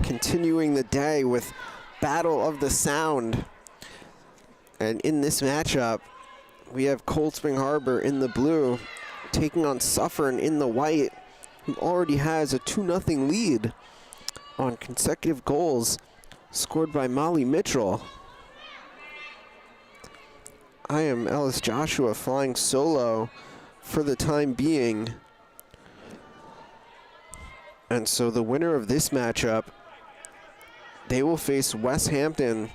continuing the day with Battle of the Sound. And in this matchup, we have Cold Spring Harbor in the blue taking on Suffern in the white, who already has a 2-0 lead on consecutive goals scored by Molly Mitchell. I am Ellis Joshua flying solo for the time being. And so the winner of this matchup, they will face West Hampton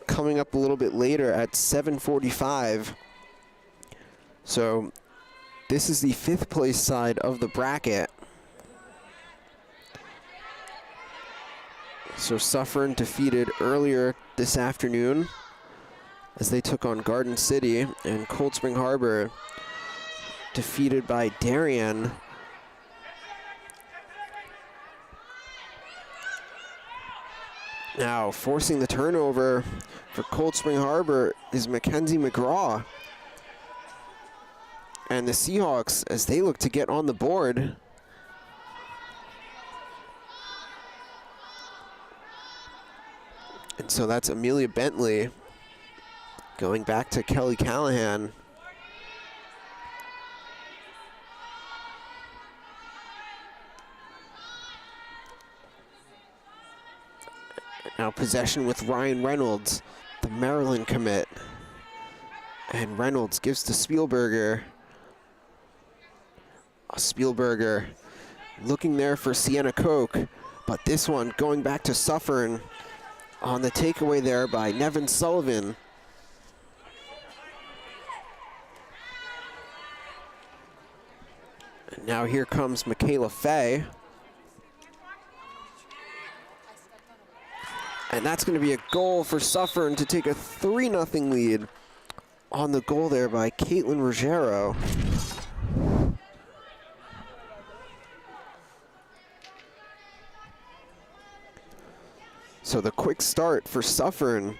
coming up a little bit later at 7:45. So this is the 5th place side of the bracket. So Suffern defeated earlier this afternoon as they took on Garden City, and Cold Spring Harbor defeated by Darien. Now forcing the turnover for Cold Spring Harbor is Mackenzie McGraw. And the Seahawks, as they look to get on the board. And so that's Amelia Bentley going back to Kelly Callahan. Now possession with Ryan Reynolds, the Maryland commit. And Reynolds gives to Spielberger. Spielberger looking there for Sienna Koch, but this one going back to Suffern on the takeaway there by Nevin Sullivan. And now here comes Michaela Fay. And that's going to be a goal for Suffern to take a 3-0 lead on the goal there by Caitlin Ruggiero. So the quick start for Suffern.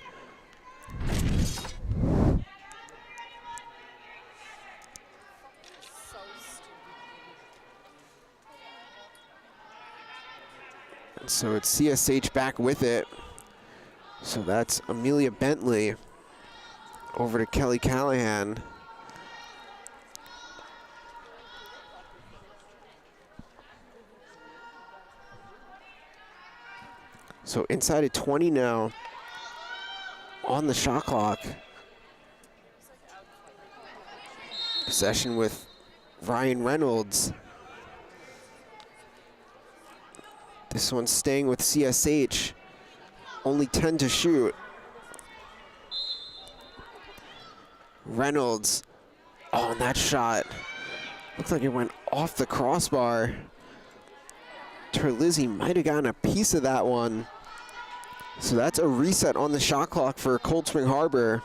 And so it's CSH back with it. So that's Amelia Bentley over to Kelly Callahan. So inside of 20 now on the shot clock. Possession with Ryan Reynolds. This one's staying with CSH. Only 10 to shoot. Reynolds. Oh, and that shot looks like it went off the crossbar. Terlizzi might have gotten a piece of that one. So that's a reset on the shot clock for Cold Spring Harbor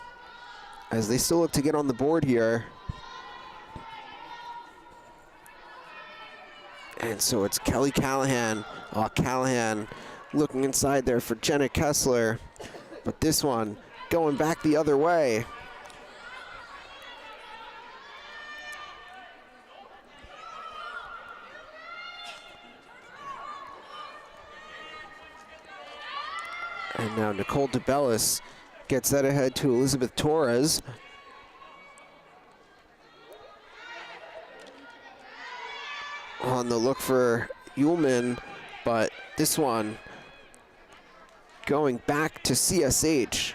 as they still look to get on the board here. And so it's Kelly Callahan. Oh, Callahan looking inside there for Jenna Kessler. But this one going back the other way. And now Nicole DeBellis gets that ahead to Elizabeth Torres. On the look for Ullman, but this one going back to CSH.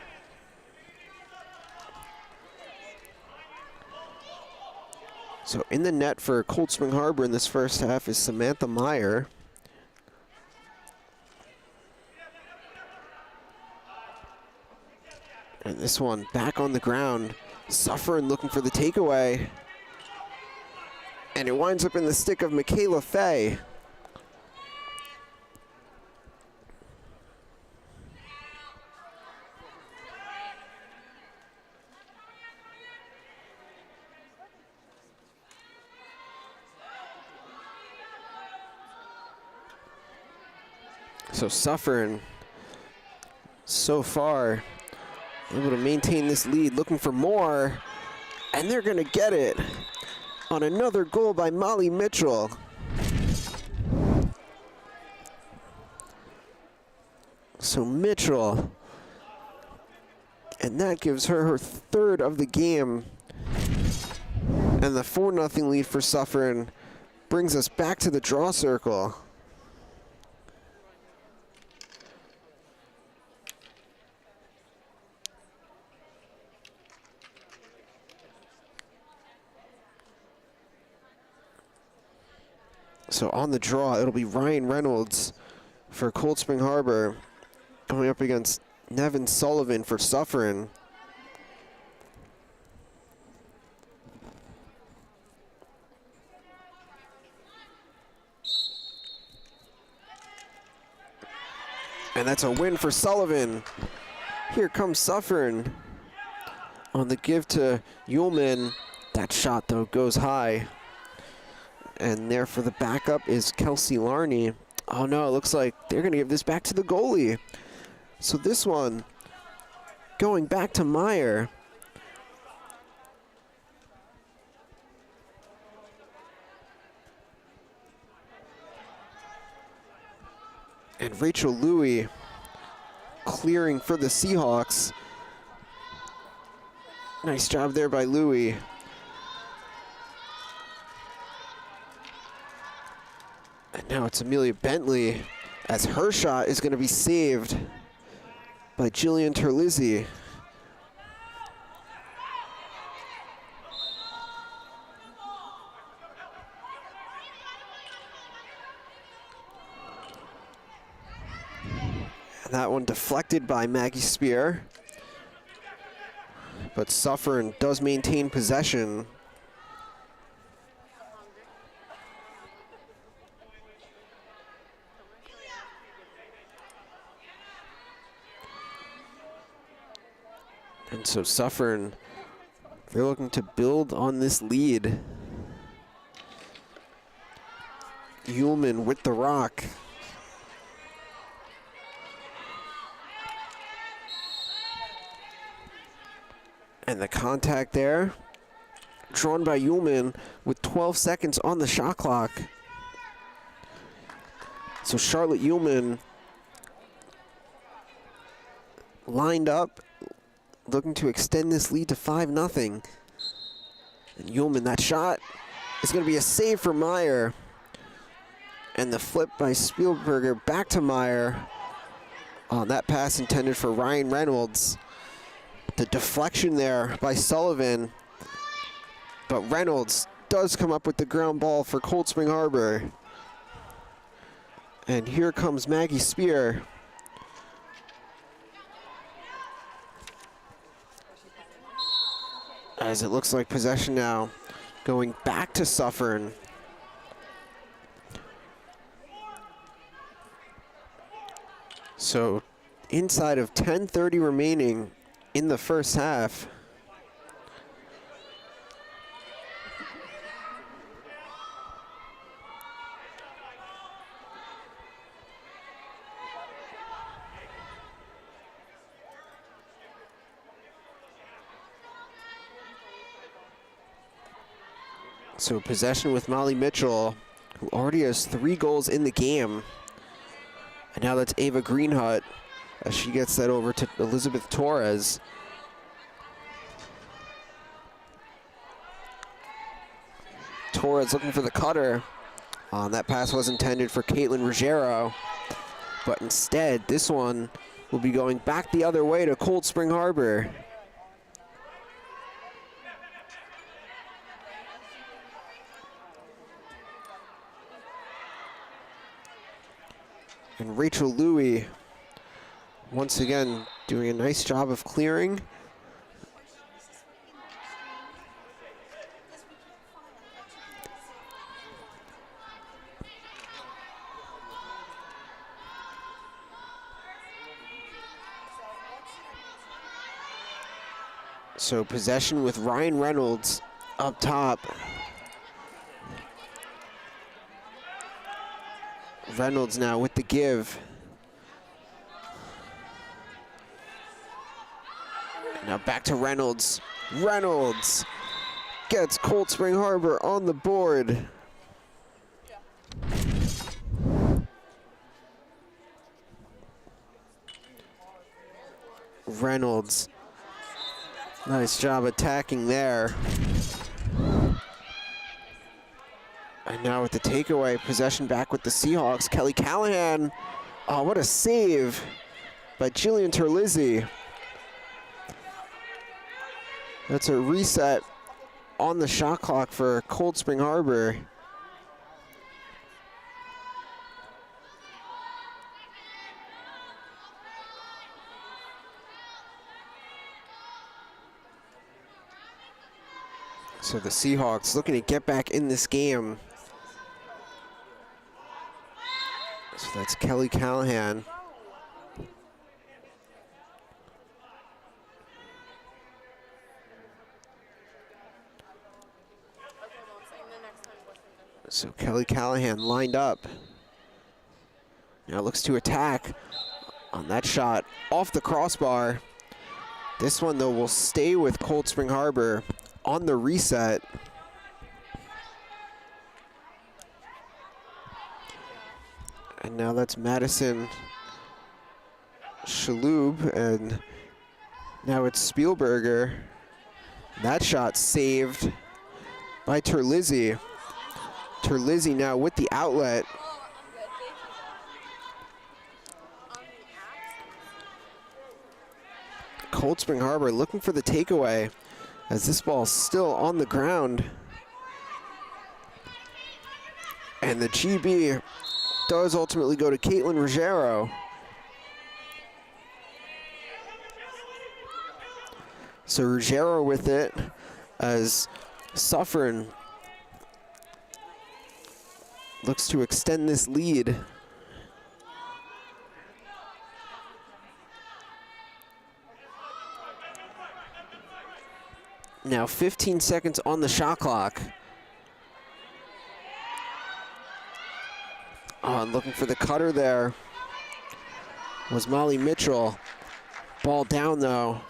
So in the net for Cold Spring Harbor in this first half is Samantha Meyer. And this one back on the ground. Suffern looking for the takeaway. And it winds up in the stick of Michaela Fay. So Suffern, so far, able to maintain this lead, looking for more, and they're gonna get it on another goal by Molly Mitchell. So Mitchell, and that gives her her third of the game. And the 4-0 lead for Suffern brings us back to the draw circle. So on the draw, it'll be Ryan Reynolds for Cold Spring Harbor going up against Nevin Sullivan for Suffern. And that's a win for Sullivan. Here comes Suffern on the give to Ullman. That shot, though, goes high. And there for the backup is Kelsey Larney. Oh no, it looks like they're gonna give this back to the goalie. So this one going back to Meyer. And Rachel Louie clearing for the Seahawks. Nice job there by Louie. And now it's Amelia Bentley, as her shot is going to be saved by Jillian Terlizzi. And that one deflected by Maggie Spear. But Suffern does maintain possession. And so Suffern, they're looking to build on this lead. Ullman with the rock. And the contact there, drawn by Ullman with 12 seconds on the shot clock. So Charlotte Ullman lined up, looking to extend this lead to 5-0. And Ullman, that shot is going to be a save for Meyer. And the flip by Spielberger back to Meyer on that pass intended for Ryan Reynolds. The deflection there by Sullivan. But Reynolds does come up with the ground ball for Cold Spring Harbor. And here comes Maggie Spear. As it looks like possession now going back to Suffern. So inside of 10:30 remaining in the first half. So possession with Molly Mitchell, who already has 3 goals in the game. And now that's Ava Greenhut as she gets that over to Elizabeth Torres. Torres looking for the cutter. That pass was intended for Caitlin Ruggiero, but instead this one will be going back the other way to Cold Spring Harbor. And Rachel Louie, once again, doing a nice job of clearing. So possession with Ryan Reynolds up top. Reynolds now with the give. Now back to Reynolds. Reynolds gets Cold Spring Harbor on the board. Reynolds. Nice job attacking there. And now with the takeaway, possession back with the Seahawks. Kelly Callahan. Oh, what a save by Jillian Terlizzi. That's a reset on the shot clock for Cold Spring Harbor. So the Seahawks looking to get back in this game. So that's Kelly Callahan. So Kelly Callahan lined up. Now looks to attack on that shot off the crossbar. This one though will stay with Cold Spring Harbor on the reset. And now that's Madison Shaloub, and now it's Spielberger. That shot saved by Terlizzi. Terlizzi now with the outlet. Cold Spring Harbor looking for the takeaway as this ball's still on the ground. And the GB does ultimately go to Caitlin Ruggiero. So Ruggiero with it as Suffern looks to extend this lead. Now 15 seconds on the shot clock. Oh, and looking for the cutter there was Molly Mitchell. Ball down though.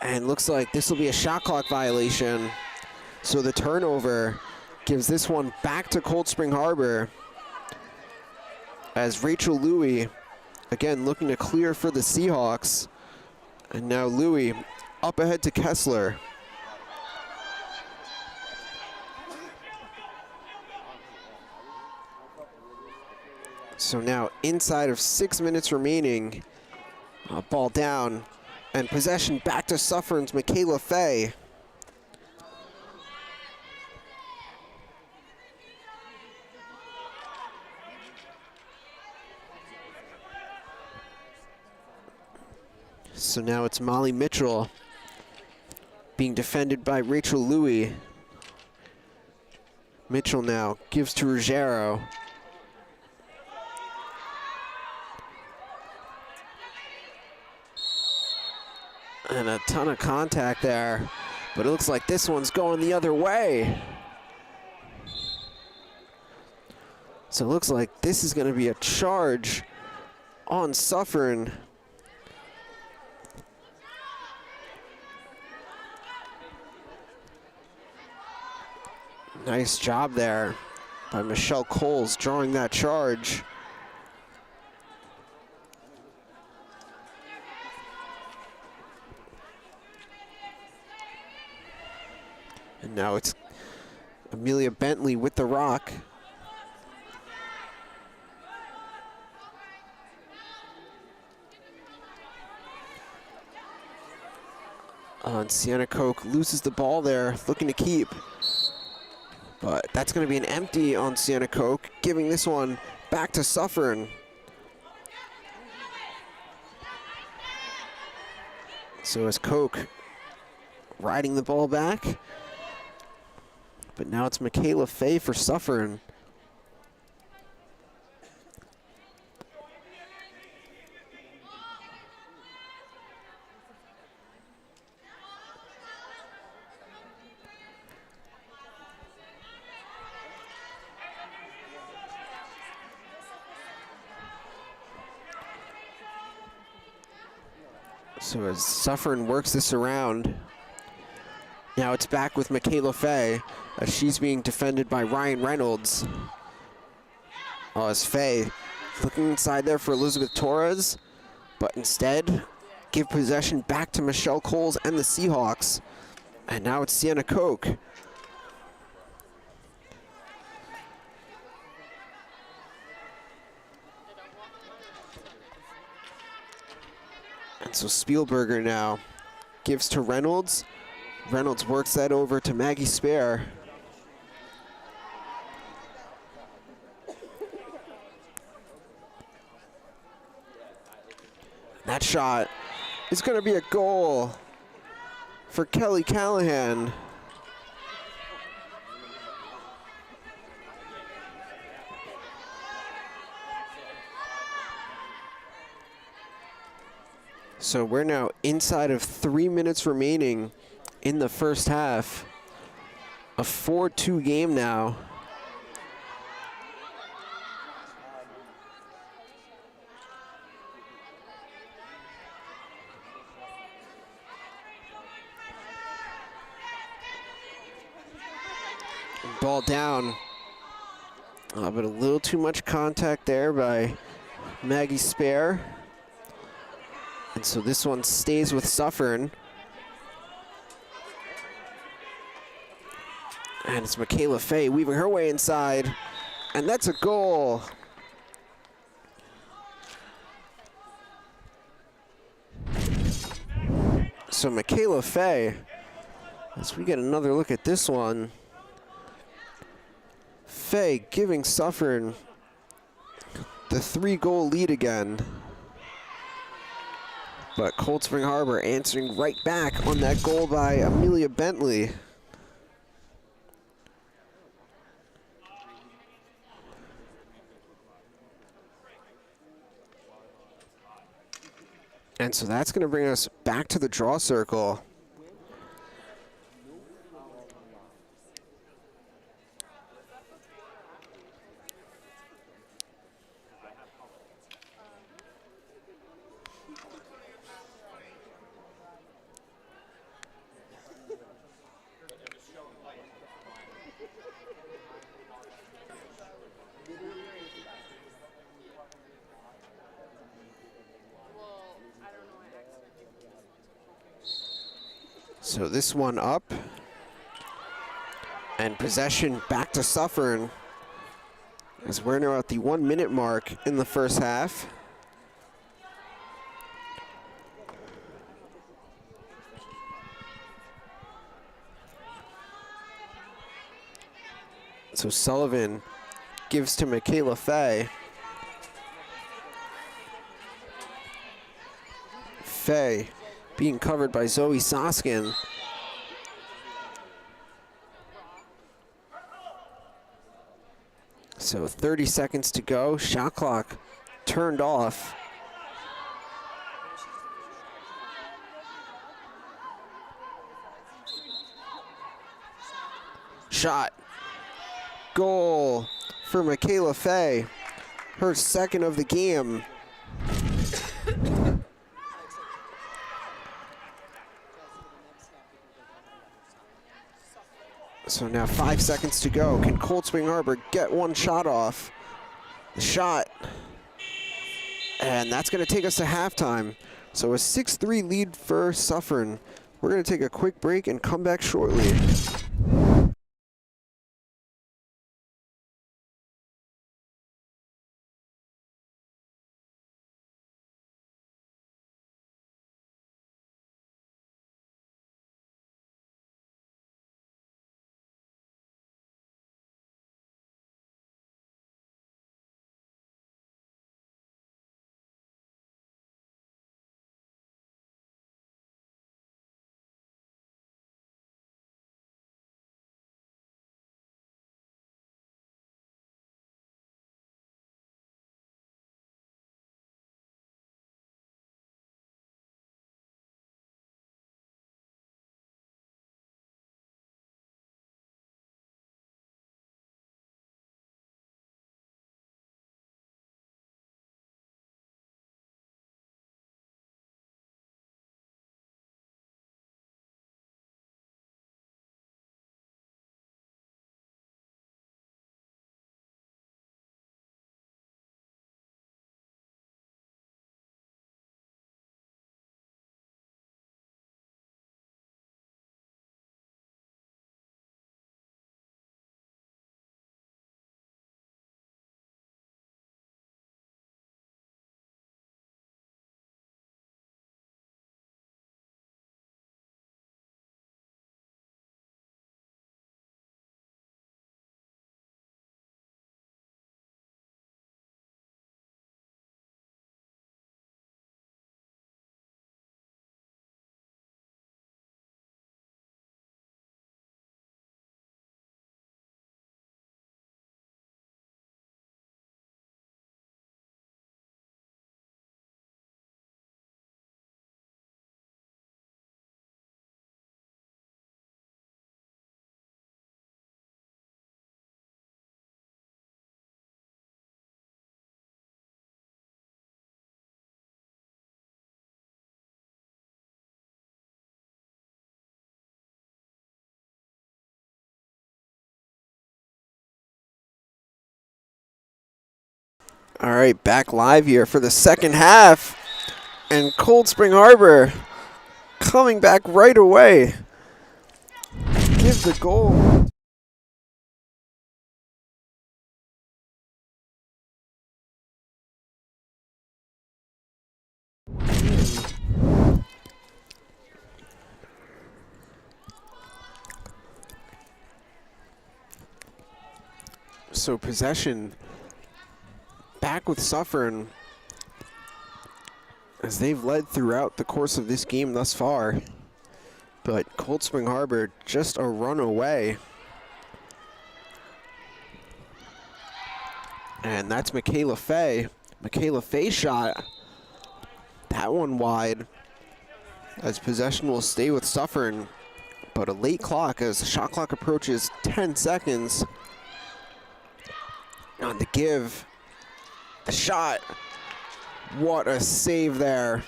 And looks like this will be a shot clock violation. So the turnover gives this one back to Cold Spring Harbor as Rachel Louie, again looking to clear for the Seahawks. And now Louie up ahead to Kessler. So now inside of 6 minutes remaining, ball down and possession back to Suffern's Michaela Fay. So now it's Molly Mitchell being defended by Rachel Louie. Mitchell now gives to Ruggiero. And a ton of contact there, but it looks like this one's going the other way. So it looks like this is going to be a charge on Suffern. Nice job there by Michelle Coles drawing that charge. And now it's Amelia Bentley with the rock. And Sienna Koch loses the ball there, looking to keep. But that's going to be an empty on Sienna Koch, giving this one back to Suffern. So as Koch riding the ball back. But now it's Michaela Fay for Suffern. So as Suffern works this around, now it's back with Michaela Fay as she's being defended by Ryan Reynolds. Oh, as Fay looking inside there for Elizabeth Torres, but instead give possession back to Michelle Coles and the Seahawks. And now it's Sienna Koch. And so Spielberger now gives to Reynolds. Reynolds works that over to Maggie Spare. That shot is going to be a goal for Kelly Callahan. So we're now inside of 3 minutes remaining in the first half. A 4-2 game now. Ball down, but a little too much contact there by Maggie Spare. And so this one stays with Suffern. And it's Michaela Fay weaving her way inside, and that's a goal. So Michaela Fay, as we get another look at this one, Fay giving Suffern the 3-goal lead again. But Cold Spring Harbor answering right back on that goal by Amelia Bentley. And so that's going to bring us back to the draw circle. So this one up, and possession back to Suffern as we're now at the 1 minute mark in the first half. So Sullivan gives to Michaela Fay. Fay being covered by Zoe Soskin. So 30 seconds to go, shot clock turned off. Shot, goal for Michaela Fay, her second of the game. So now 5 seconds to go. Can Cold Spring Harbor get one shot off? The shot. And that's going to take us to halftime. So a 6-3 lead for Suffern. We're going to take a quick break and come back shortly. All right, back live here for the second half. And Cold Spring Harbor coming back right away. Give the goal. So possession back with Suffern as they've led throughout the course of this game thus far. But Cold Spring Harbor just a run away. And that's Michaela Fay. Michaela Fay shot. That one wide. As possession will stay with Suffern. But a late clock as the shot clock approaches 10 seconds. On the give. The shot. What a save there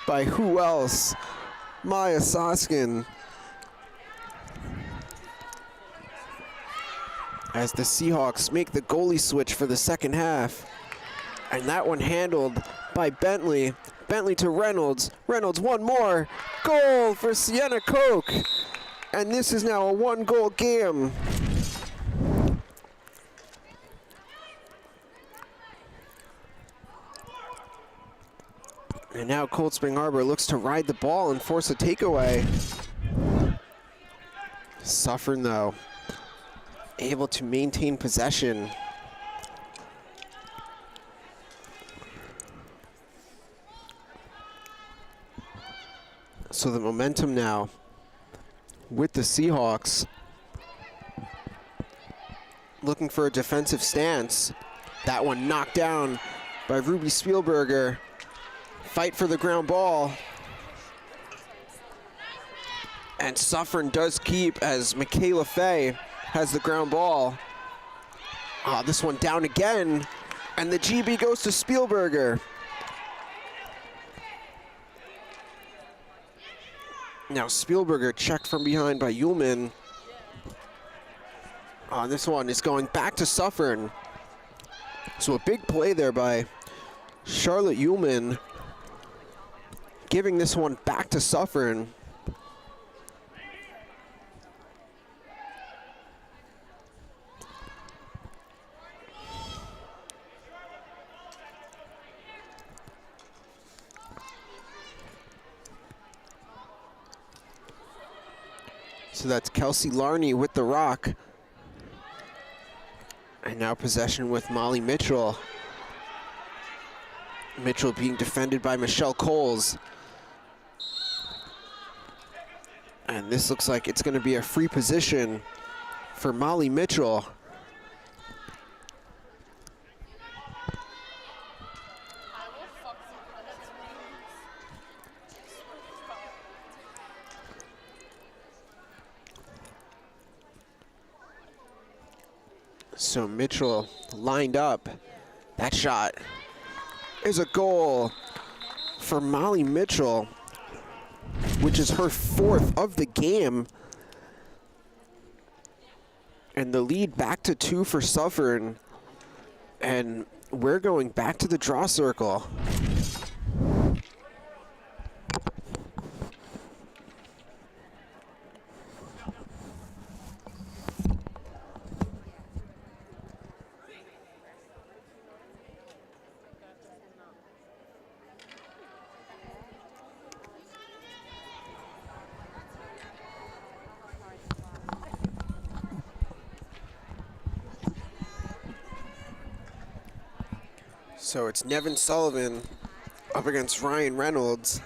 by who else? Maya Soskin. As the Seahawks make the goalie switch for the second half. And that one handled by Bentley. Bentley to Reynolds. Reynolds one more. Goal for Sienna Koch. And this is now a one-goal game. And now Cold Spring Harbor looks to ride the ball and force a takeaway. Suffern, though, able to maintain possession. So the momentum now with the Seahawks. Looking for a defensive stance. That one knocked down by Ruby Spielberger. Fight for the ground ball. And Suffern does keep as Michaela Fay has the ground ball. This one down again. And the GB goes to Spielberger. Now Spielberger checked from behind by Ullman. This one is going back to Suffern. So a big play there by Charlotte Ullman. Giving this one back to Suffern. So that's Kelsey Larney with the rock. And now possession with Molly Mitchell. Mitchell being defended by Michelle Coles. And this looks like it's going to be a free position for Molly Mitchell. So Mitchell lined up. That shot is a goal for Molly Mitchell, which is her fourth of the game. And the lead back to 2 for Suffern. And we're going back to the draw circle. So it's Nevin Sullivan up against Ryan Reynolds.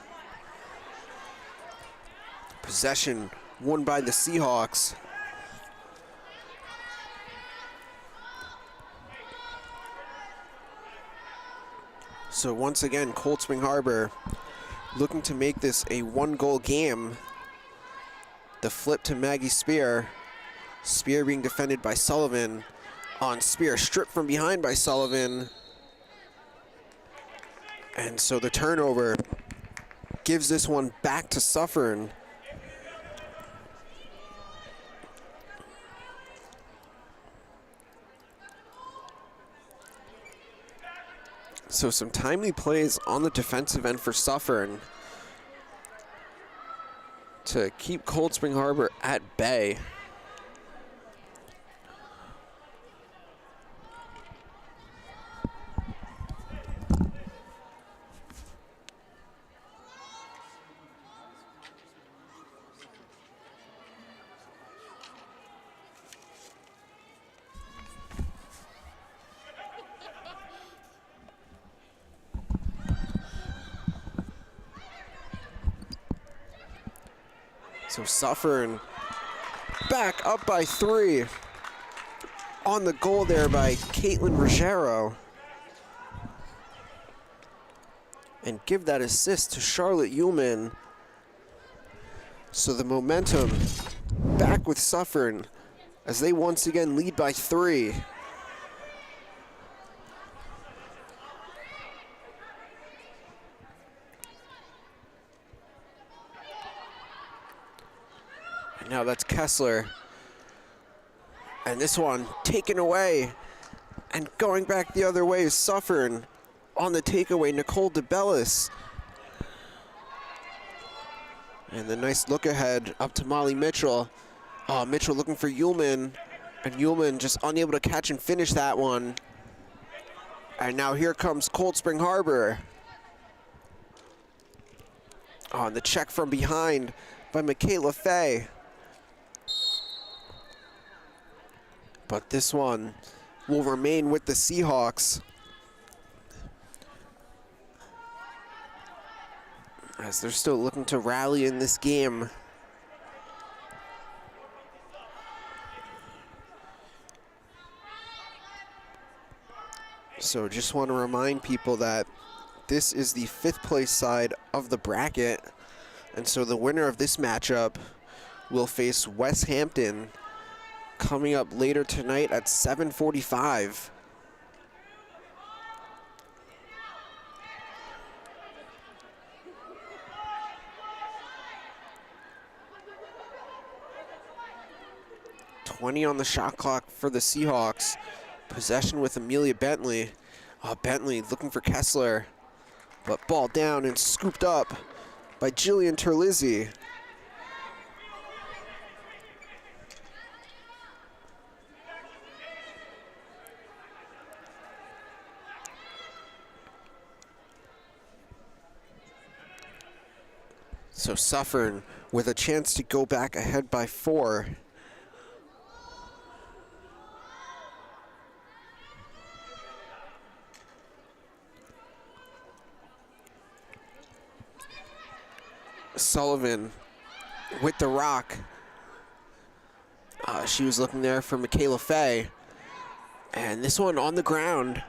Possession won by the Seahawks. So once again, Cold Spring Harbor looking to make this a one-goal game. The flip to Maggie Spear. Spear being defended by Sullivan. On Spear, stripped from behind by Sullivan. And so the turnover gives this one back to Suffern. So some timely plays on the defensive end for Suffern to keep Cold Spring Harbor at bay. So Suffern back up by 3. On the goal there by Caitlin Ruggiero. And give that assist to Charlotte Ullman. So the momentum back with Suffern as they once again lead by 3. And now that's Kessler. And this one taken away. And going back the other way is Suffern. On the takeaway, Nicole DeBellis. And the nice look ahead up to Molly Mitchell. Oh, Mitchell looking for Ullman. And Ullman just unable to catch and finish that one. And now here comes Cold Spring Harbor. Oh, and the check from behind by Michaela Fay. But this one will remain with the Seahawks, as they're still looking to rally in this game. So just want to remind people that this is the 5th place side of the bracket. And so the winner of this matchup will face West Hampton coming up later tonight at 7:45. .20 on the shot clock for the Seahawks. Possession with Amelia Bentley. Bentley looking for Kessler, but ball down and scooped up by Jillian Terlizzi. So Suffern with a chance to go back ahead by 4. Sullivan with the rock. She was looking there for Michaela Fay. And this one on the ground.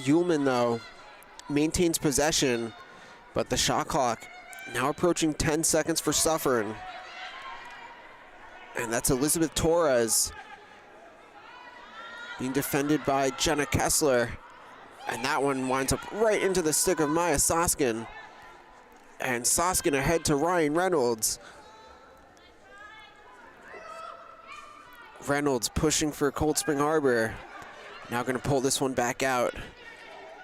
Ullman, though, maintains possession, but the shot clock now approaching 10 seconds for Suffern. And that's Elizabeth Torres being defended by Jenna Kessler. And that one winds up right into the stick of Maya Soskin. And Soskin ahead to Ryan Reynolds. Reynolds pushing for Cold Spring Harbor. Now going to pull this one back out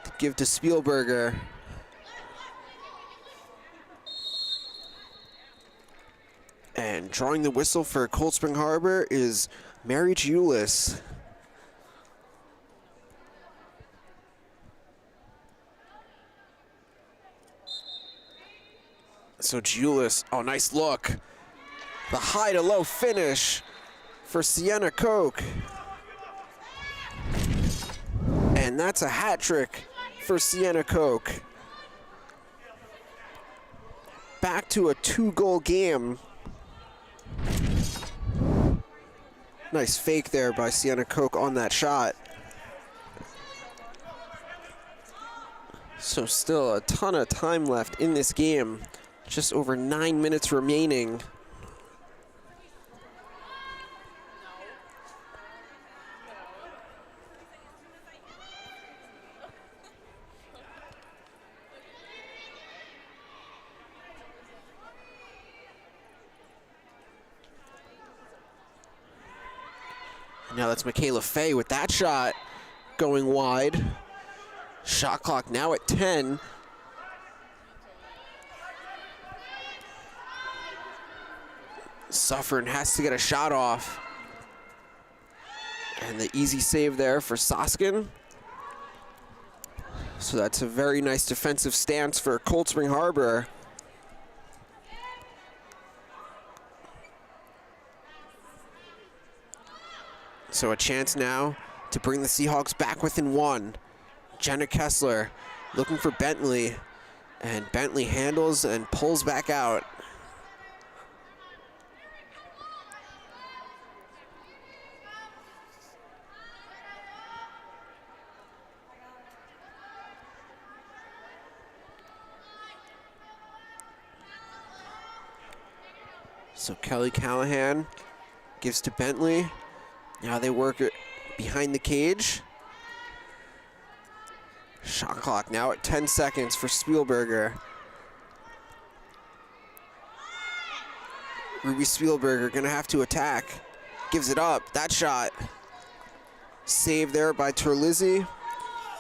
to give to Spielberger. And drawing the whistle for Cold Spring Harbor is Mary Julis. So Julis, oh, nice look. The high to low finish for Sienna Koch. And that's a hat trick for Sienna Koch. Back to a 2-goal game. Nice fake there by Sienna Koch on that shot. So still a ton of time left in this game. Just over 9 minutes remaining. Now that's Michaela Fay with that shot going wide. Shot clock now at 10. Suffern has to get a shot off. And the easy save there for Soskin. So that's a very nice defensive stance for Cold Spring Harbor. So a chance now to bring the Seahawks back within one. Jenna Kessler looking for Bentley, and Bentley handles and pulls back out. So Kelly Callahan gives to Bentley. Now they work it behind the cage. Shot clock now at 10 seconds for Spielberger. Ruby Spielberger gonna have to attack. Gives it up, that shot. Saved there by Terlizzi.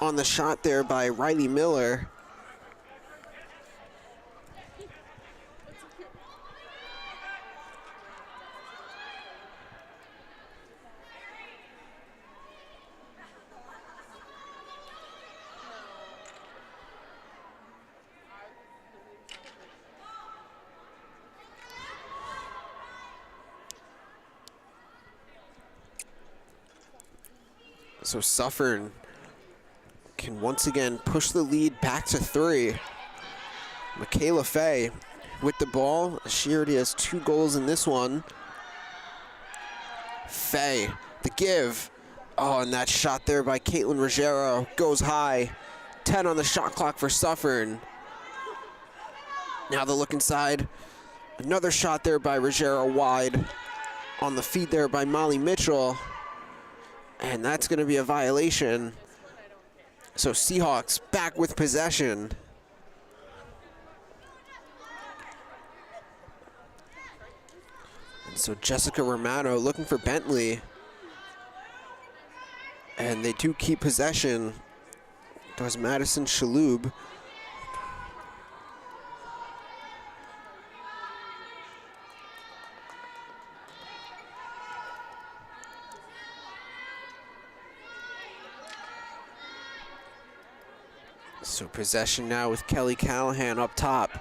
On the shot there by Riley Miller. So Suffern can once again push the lead back to 3. Michaela Fay with the ball. She already has 2 goals in this one. Fay, the give. Oh, and that shot there by Caitlin Ruggiero goes high. 10 on the shot clock for Suffern. Now the look inside. Another shot there by Ruggiero wide. On the feed there by Molly Mitchell. And that's going to be a violation. So Seahawks back with possession. And so Jessica Romano looking for Bentley. And they do keep possession. Does Madison Shaloub. So possession now with Kelly Callahan up top.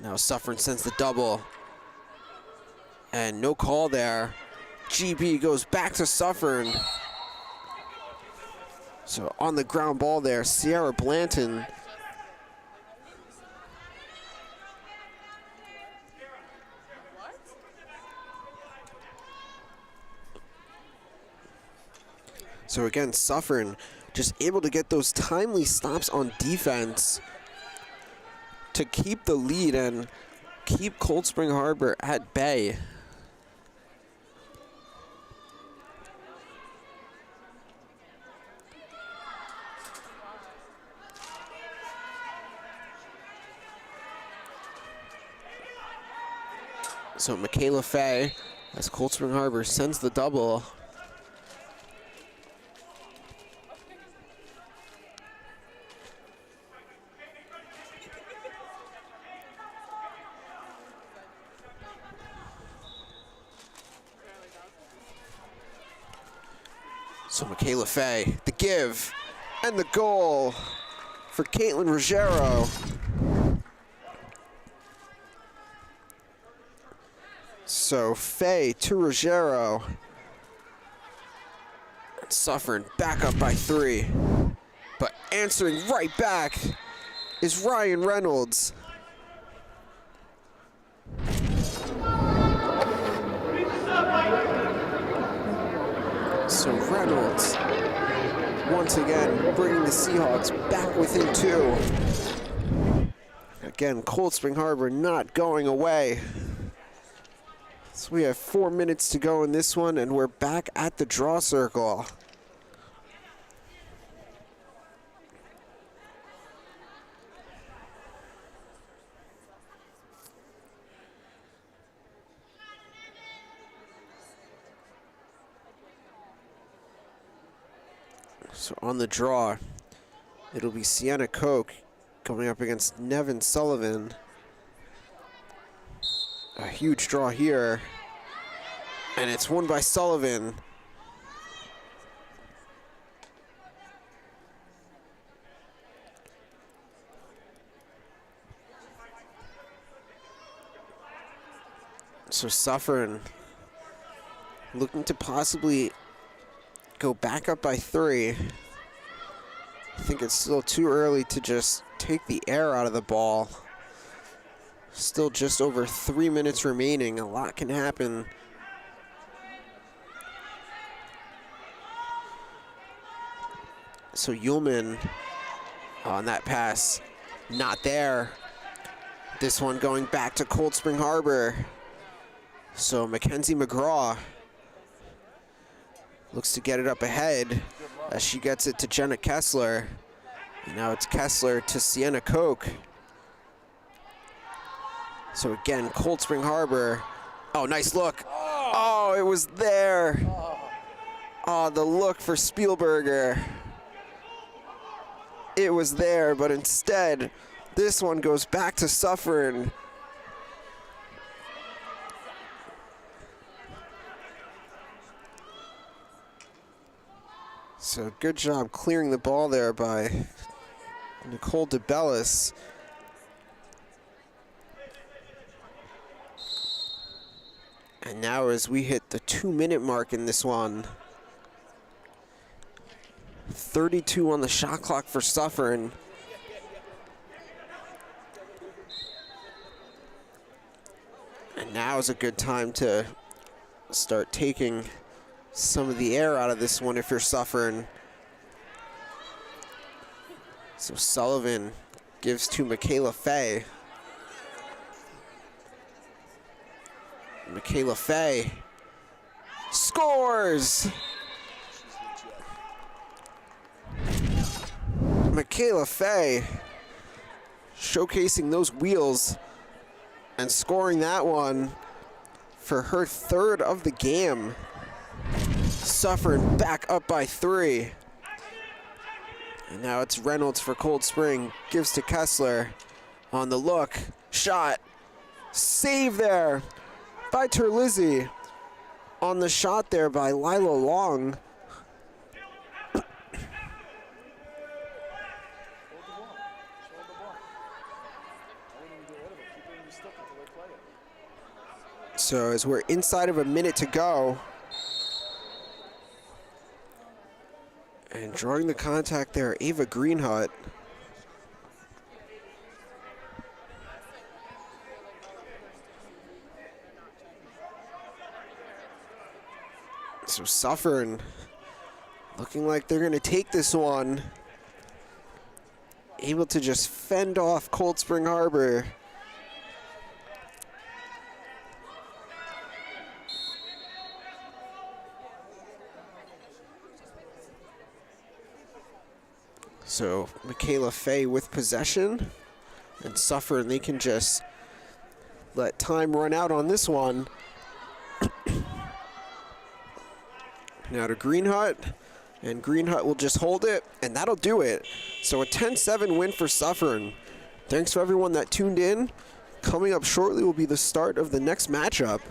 Now Suffern sends the double. And no call there. GB goes back to Suffern. So on the ground ball there, Sierra Blanton. So again, Suffern just able to get those timely stops on defense to keep the lead and keep Cold Spring Harbor at bay. So Michaela Fay, as Cold Spring Harbor sends the double. So Michaela Fay, the give, and the goal for Caitlin Ruggiero. So Fay to Ruggiero. Suffern back up by 3. But answering right back is Ryan Reynolds. So Reynolds, once again, bringing the Seahawks back within 2. Again, Cold Spring Harbor not going away. So we have 4 minutes to go in this one, and we're back at the draw circle. So on the draw, It'll be Sienna Koch going up against Nevin Sullivan. A huge draw here. And it's won by Sullivan. So Suffern looking to possibly go back up by 3. I think it's still too early to just take the air out of the ball. Still just over 3 minutes remaining. A lot can happen. So Ullman on that pass, not there. This one going back to Cold Spring Harbor. So Mackenzie McGraw looks to get it up ahead as she gets it to Jenna Kessler. And now it's Kessler to Sienna Koch. So again, Cold Spring Harbor. Oh, nice look. Oh, it was there. Oh, the look for Spielberger. It was there, but instead, this one goes back to Suffern. So good job clearing the ball there by Nicole DeBellis. And now as we hit the 2-minute mark in this one, 32 on the shot clock for Suffern. And now is a good time to start taking some of the air out of this one if you're Suffern. So Sullivan gives to Michaela Fay. Michaela Fay scores! Michaela Fay showcasing those wheels and scoring that one for her 3rd of the game. Suffern back up by 3. And now it's Reynolds for Cold Spring. Gives to Kessler. On the look. Shot. Save there by Terlizzi. On the shot there by Lila Long. So as we're inside of a minute to go, and drawing the contact there, Ava Greenhut. So Suffern looking like they're gonna take this one. Able to just fend off Cold Spring Harbor. So Michaela Fay with possession, and Suffern, they can just let time run out on this one. Now to Greenhut, and Greenhut will just hold it, and that'll do it. So a 10-7 win for Suffern. Thanks to everyone that tuned in. Coming up shortly will be the start of the next matchup.